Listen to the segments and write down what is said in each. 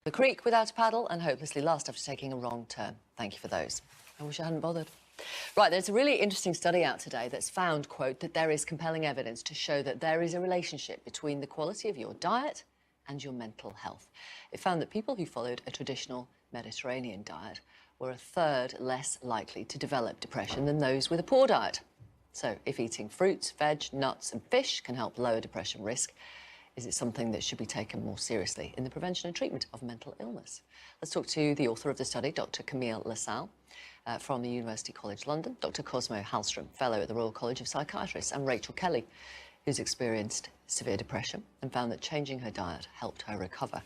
The creek without a paddle and hopelessly lost after taking a wrong turn. Thank you for those. I wish I hadn't bothered. Right, there's a really interesting study out today that's found, quote, that there is compelling evidence to show that there is a relationship between the quality of your diet and your mental health. It found that people who followed a traditional Mediterranean diet were a third less likely to develop depression than those with a poor diet. So if eating fruits, veg, nuts and fish can help lower depression risk, is it something that should be taken more seriously in the prevention and treatment of mental illness? Let's talk to the author of the study, Dr. Camille Lassalle, from the University College London, Dr. Cosmo Hallström, Fellow at the Royal College of Psychiatrists, and Rachel Kelly, who's experienced severe depression and found that changing her diet helped her recover.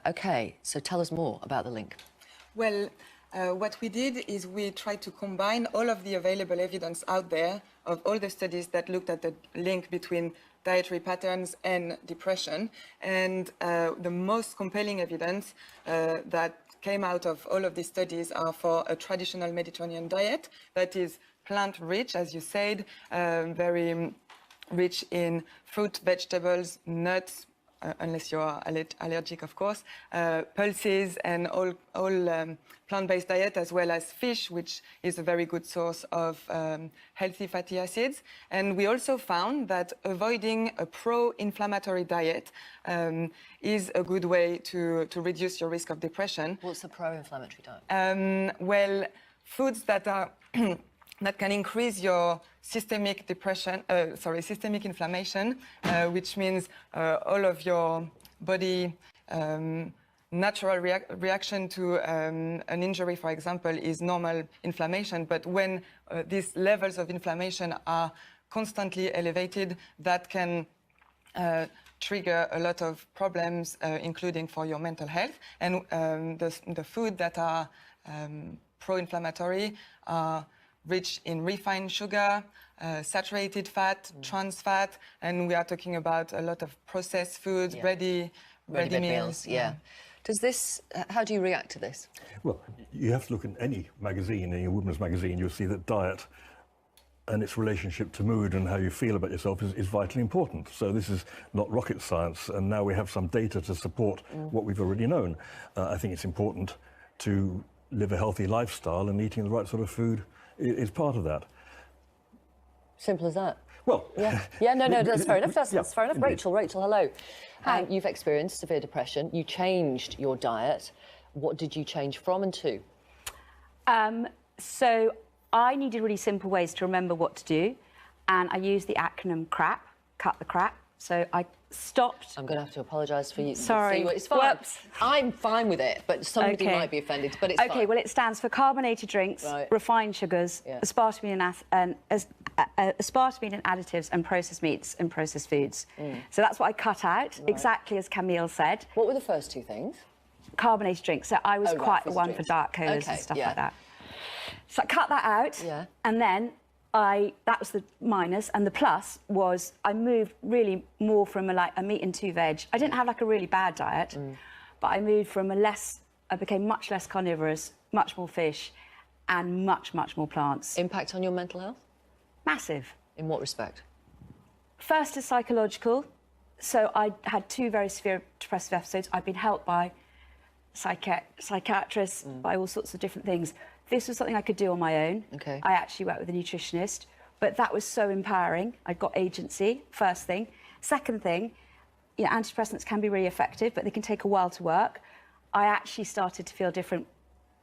OK, so tell us more about the link. Well, what we did is we tried to combine all of the available evidence out there of all the studies that looked at the link between dietary patterns and depression. And the most compelling evidence that came out of all of these studies are for a traditional Mediterranean diet that is plant-rich, as you said, very rich in fruit, vegetables, nuts, unless you are allergic, of course, pulses and all plant-based diet, as well as fish, which is a very good source of healthy fatty acids. And we also found that avoiding a pro-inflammatory diet is a good way to reduce your risk of depression. What's a pro-inflammatory diet? Well, foods that are that can increase your systemic systemic inflammation, which means all of your body natural reaction to an injury, for example, is normal inflammation. But when these levels of inflammation are constantly elevated, that can trigger a lot of problems, including for your mental health. And the food that are pro-inflammatory are rich in refined sugar, saturated fat, trans fat, and we are talking about a lot of processed foods, ready meals. Yeah. Does this? How do you react to this? Well, you have to look at any magazine, any women's magazine, you'll see that diet and its relationship to mood and how you feel about yourself is vitally important. So this is not rocket science, and now we have some data to support what we've already known. I think it's important to live a healthy lifestyle, and eating the right sort of food is part of that. Simple as that. Well, yeah, no, that's fair enough. That's fair enough. Indeed. Rachel, hello. Hi. You've experienced severe depression. You changed your diet. What did you change from and to? So I needed really simple ways to remember what to do, and I used the acronym CRAP, cut the crap. So I stopped. I'm going to have to apologise for you. Sorry. It's fine. Whoops. I'm fine with it, but somebody Okay. might be offended. But it's Okay, fine. well, it stands for carbonated drinks, refined sugars, aspartame and additives, and processed meats and processed foods. So that's what I cut out, exactly as Camille said. What were the first two things? Carbonated drinks. So I was quite the fizzy one drinks. for dark colas Okay, and stuff yeah. like that. So I cut that out, and then that was the minus, and the plus was I moved really more from a meat and two veg. I didn't have like a really bad diet, but I moved from I became much less carnivorous, much more fish, and much more plants. Impact on your mental health? Massive. In what respect? First is psychological. So I had two very severe depressive episodes. I've been helped by psychiatrists, by all sorts of different things. This was something I could do on my own. Okay. I actually worked with a nutritionist, but that was so empowering. I got agency, first thing. Second thing, antidepressants can be really effective, but they can take a while to work. I actually started to feel different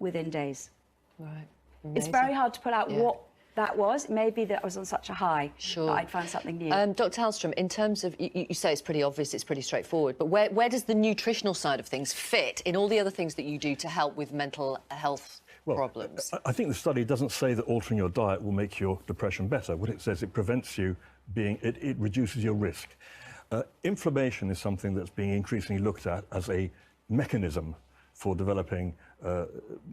within days. Right. It's very hard to pull out what that was. It may be that I was on such a high that I'd find something new. Dr. Hallström, in terms of, you say it's pretty obvious, it's pretty straightforward, but where does the nutritional side of things fit in all the other things that you do to help with mental health problems? I think the study doesn't say that altering your diet will make your depression better. What it says, it prevents you it reduces your risk. Inflammation is something that's being increasingly looked at as a mechanism for developing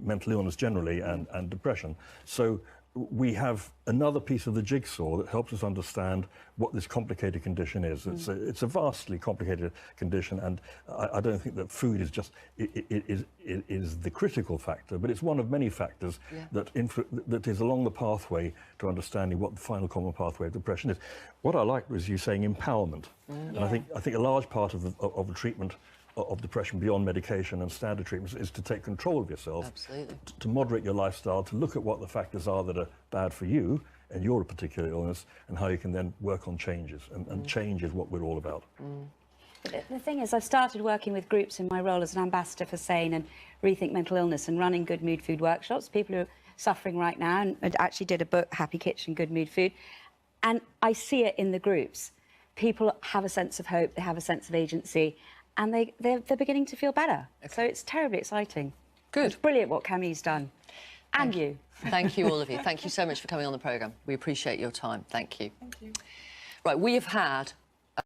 mental illness generally and depression. So we have another piece of the jigsaw that helps us understand what this complicated condition is. It's a vastly complicated condition, and I don't think that food is just is the critical factor, but it's one of many factors that is along the pathway to understanding what the final common pathway of depression is. What I liked was you saying empowerment, and I think a large part of the treatment of depression beyond medication and standard treatments is to take control of yourself. Absolutely. To moderate your lifestyle, to look at what the factors are that are bad for you and your particular illness, and how you can then work on changes. And change is what we're all about. The thing is, I've started working with groups in my role as an ambassador for SANE and Rethink Mental Illness, and running good mood food workshops. People who are suffering right now, and actually did a book, Happy Kitchen, Good Mood Food. And I see it in the groups. People have a sense of hope, they have a sense of agency, and they're beginning to feel better. Okay. So it's terribly exciting. Good. It's brilliant what Camille's done. And you. Thank you, all of you. Thank you so much for coming on the programme. We appreciate your time. Thank you. Thank you. Right, we have had